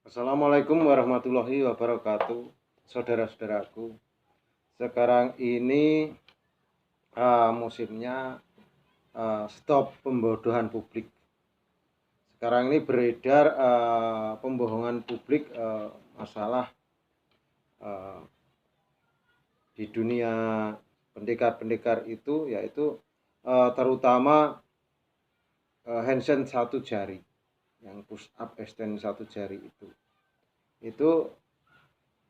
Assalamualaikum warahmatullahi wabarakatuh, saudara-saudaraku. Sekarang ini musimnya stop pembodohan publik. Sekarang ini beredar pembohongan publik masalah uh, di dunia pendekar-pendekar itu, yaitu terutama handstand satu jari, yang push up extend satu jari itu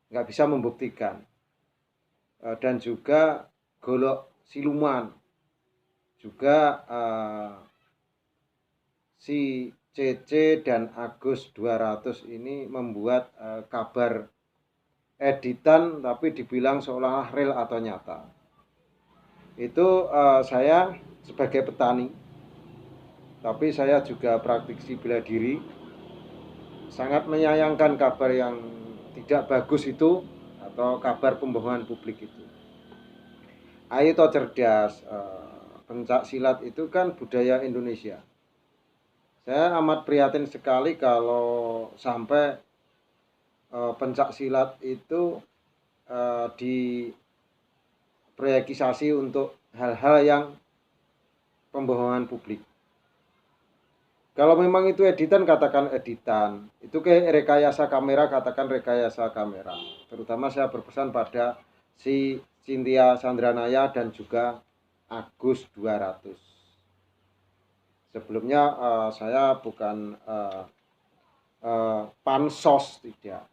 nggak bisa membuktikan. Dan juga golok siluman juga si CC dan Agus 200 ini membuat kabar editan tapi dibilang seolah real atau nyata. Itu saya sebagai petani, tapi saya juga praktisi bela diri, sangat menyayangkan kabar yang tidak bagus itu atau kabar pembohongan publik itu. Ayo toh cerdas, pencak silat itu kan budaya Indonesia. Saya amat prihatin sekali kalau sampai pencak silat itu diproyeksasi untuk hal-hal yang pembohongan publik. Kalau memang itu editan, katakan editan. Itu kayak rekayasa kamera, katakan rekayasa kamera. Terutama saya berpesan pada si Cynthia Sandranaya dan juga Agus 200. Sebelumnya saya bukan pansos, tidak.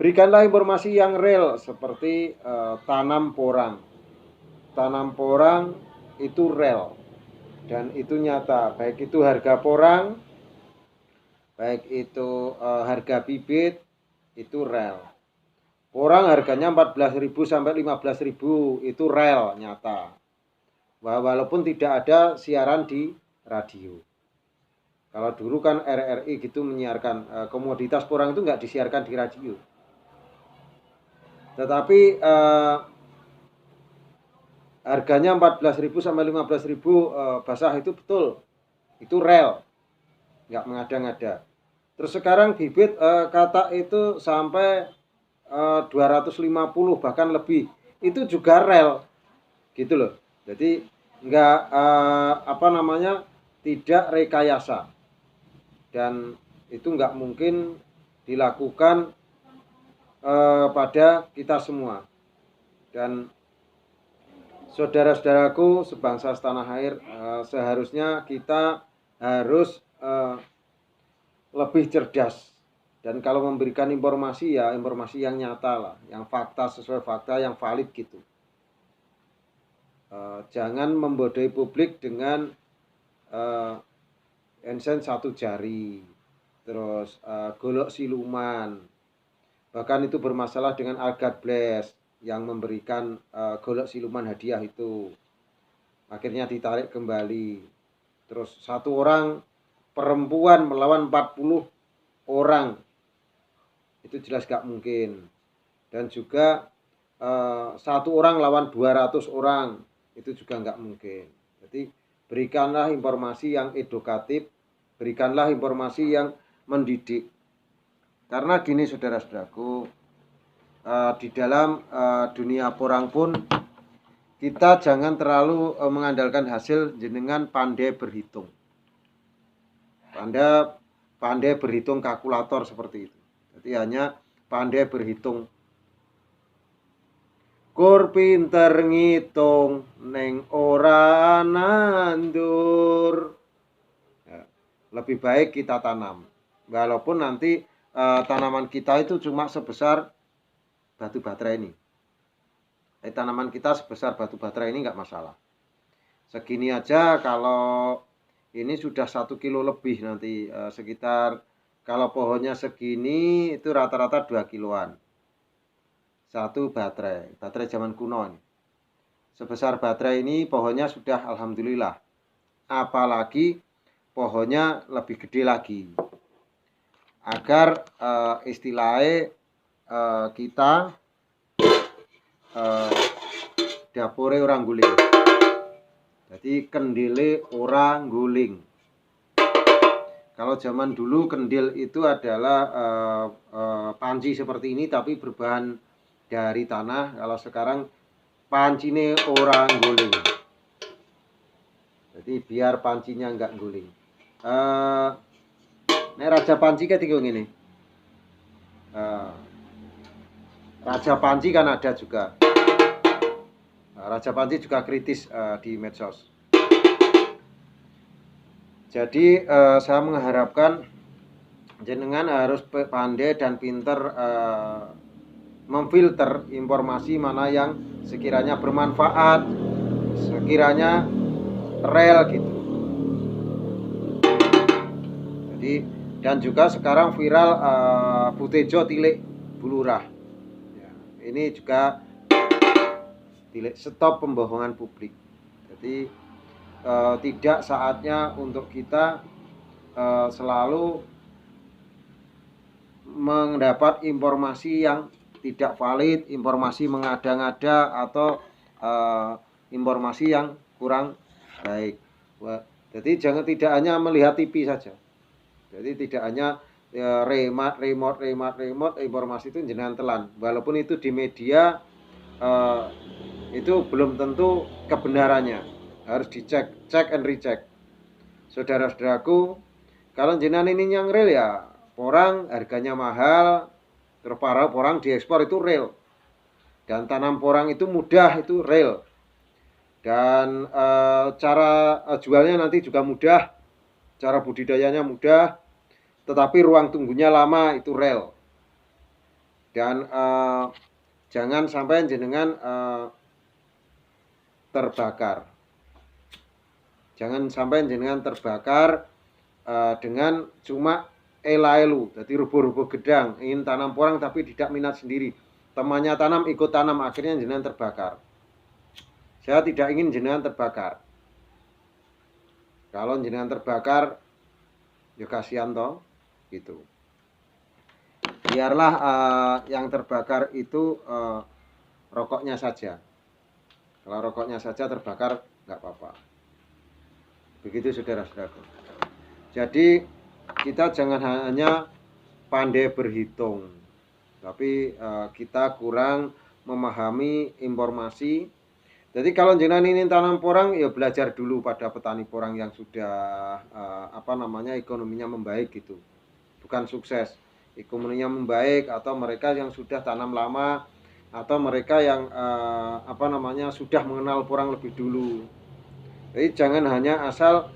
Berikanlah informasi yang real seperti tanam porang. Tanam porang itu real dan itu nyata, baik itu harga porang, baik itu harga bibit, itu real. Porang harganya 14.000 sampai 15.000, itu real, nyata. Walaupun tidak ada siaran di radio. Kalau dulu kan RRI gitu menyiarkan komoditas porang itu nggak disiarkan di radio. Tetapi harganya 14.000 sampai 15.000 basah itu betul, itu real, nggak mengada-ngada. Terus sekarang bibit kata itu sampai 250 bahkan lebih, itu juga real, gitu loh. Jadi nggak tidak rekayasa, dan itu nggak mungkin dilakukan pada kita semua. Dan saudara-saudaraku sebangsa setanah air, seharusnya kita harus lebih cerdas, dan kalau memberikan informasi ya informasi yang nyata lah, yang fakta, sesuai fakta, yang valid gitu. Jangan membodohi publik dengan handstand satu jari, terus golok siluman, bahkan itu bermasalah dengan Al God Bless yang memberikan golok siluman hadiah itu, akhirnya ditarik kembali. Terus satu orang perempuan melawan 40 orang, itu jelas gak mungkin. Dan juga satu orang lawan 200 orang, itu juga nggak mungkin. Jadi berikanlah informasi yang edukatif, berikanlah informasi yang mendidik. Karena gini saudara-saudaraku, di dalam dunia porang pun kita jangan terlalu mengandalkan hasil jenengan pandai berhitung. Pandai berhitung kalkulator seperti itu. Jadi hanya pandai berhitung. Kur pinter ngitung neng ora nandur. Ya, lebih baik kita tanam, walaupun nanti tanaman kita itu cuma sebesar batu baterai ini. Tanaman kita sebesar batu baterai ini nggak masalah. Segini aja, kalau ini sudah 1 kilo lebih nanti, sekitar kalau pohonnya segini itu rata-rata 2 kiloan. Satu baterai zaman kuno ini. Sebesar baterai ini pohonnya sudah alhamdulillah. Apalagi pohonnya lebih gede lagi. Agar istilahnya kita dapure orang guling. Jadi kendile orang guling. Kalau zaman dulu kendil itu adalah panci seperti ini tapi berbahan dari tanah. Kalau sekarang pancine orang guling. Jadi biar pancinya enggak guling. Nek raja panci kan tinggal gini. Raja panci kan ada juga. Raja panci juga kritis di medsos. Jadi saya mengharapkan jenengan harus pandai dan pinter memfilter informasi mana yang sekiranya bermanfaat, sekiranya real gitu. Jadi dan juga sekarang viral Butejo tilik Bulurah. Ya, ini juga tilik stop pembohongan publik. Jadi tidak saatnya untuk kita selalu mendapat informasi yang tidak valid, informasi mengada-ngada atau informasi yang kurang baik. Jadi jangan tidak hanya melihat TV saja. Jadi tidak hanya remote informasi itu jenengan telan. Walaupun itu di media itu belum tentu kebenarannya. Harus dicek, check and recheck. Saudara-saudaraku, kalau jenengan ini yang real ya, porang harganya mahal, terus porang diekspor itu real. Dan tanam porang itu mudah, itu real. Dan cara jualnya nanti juga mudah, cara budidayanya mudah, tetapi ruang tunggunya lama, itu real. Dan jangan sampai jenengan terbakar. Jangan sampai jenengan terbakar dengan cuma elu, jadi rubuh-rubuh gedang, ingin tanam porang tapi tidak minat sendiri. Temannya tanam, ikut tanam, akhirnya jenengan terbakar. Saya tidak ingin jenengan terbakar. Kalau jenengan terbakar, ya kasihan toh, gitu. Biarlah yang terbakar itu rokoknya saja. Kalau rokoknya saja terbakar, nggak apa-apa. Begitu saudara-saudaraku. Jadi kita jangan hanya pandai berhitung, tapi kita kurang memahami informasi. Jadi kalau jenengan ini tanam porang, ya belajar dulu pada petani porang yang sudah ekonominya membaik gitu. Bukan sukses, ekonominya membaik, atau mereka yang sudah tanam lama, atau mereka yang sudah mengenal porang lebih dulu. Jadi jangan hanya asal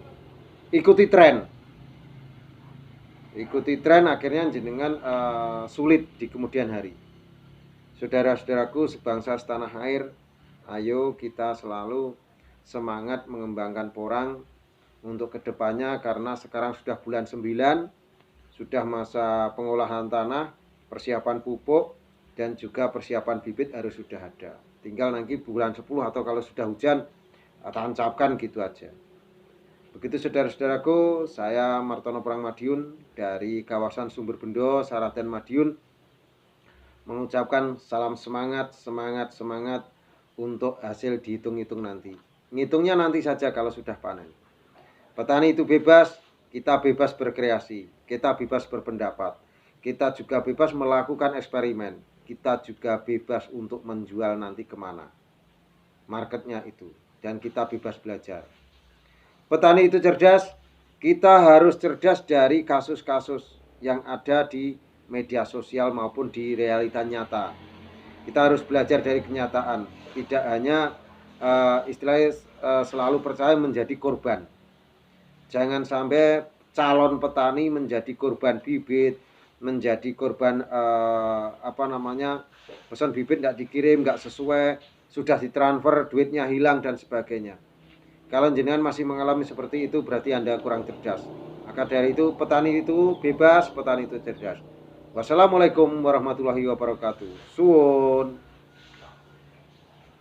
ikuti tren. Ikuti tren akhirnya jenengan sulit di kemudian hari. Saudara-saudaraku sebangsa setanah air, ayo kita selalu semangat mengembangkan porang untuk kedepannya, karena sekarang sudah bulan 9, sudah masa pengolahan tanah, persiapan pupuk, dan juga persiapan bibit harus sudah ada. Tinggal nanti bulan 10 atau kalau sudah hujan, tancapkan gitu aja. Begitu saudara-saudaraku, saya Martono Porang Madiun dari kawasan Sumber Bendo, Saraten Madiun, mengucapkan salam semangat, semangat, semangat untuk hasil dihitung-hitung nanti. Ngitungnya nanti saja kalau sudah panen. Petani itu bebas, kita bebas berkreasi, kita bebas berpendapat, kita juga bebas melakukan eksperimen, kita juga bebas untuk menjual nanti kemana marketnya itu, dan kita bebas belajar. Petani itu cerdas, kita harus cerdas dari kasus-kasus yang ada di media sosial maupun di realita nyata. Kita harus belajar dari kenyataan, tidak hanya istilahnya selalu percaya menjadi korban. Jangan sampai calon petani menjadi korban bibit, menjadi korban pesan bibit nggak dikirim, nggak sesuai, sudah ditransfer, duitnya hilang dan sebagainya. Kalau jenengan masih mengalami seperti itu, berarti Anda kurang cerdas. Maka dari itu petani itu bebas, petani itu cerdas. Wassalamualaikum warahmatullahi wabarakatuh. Suwun.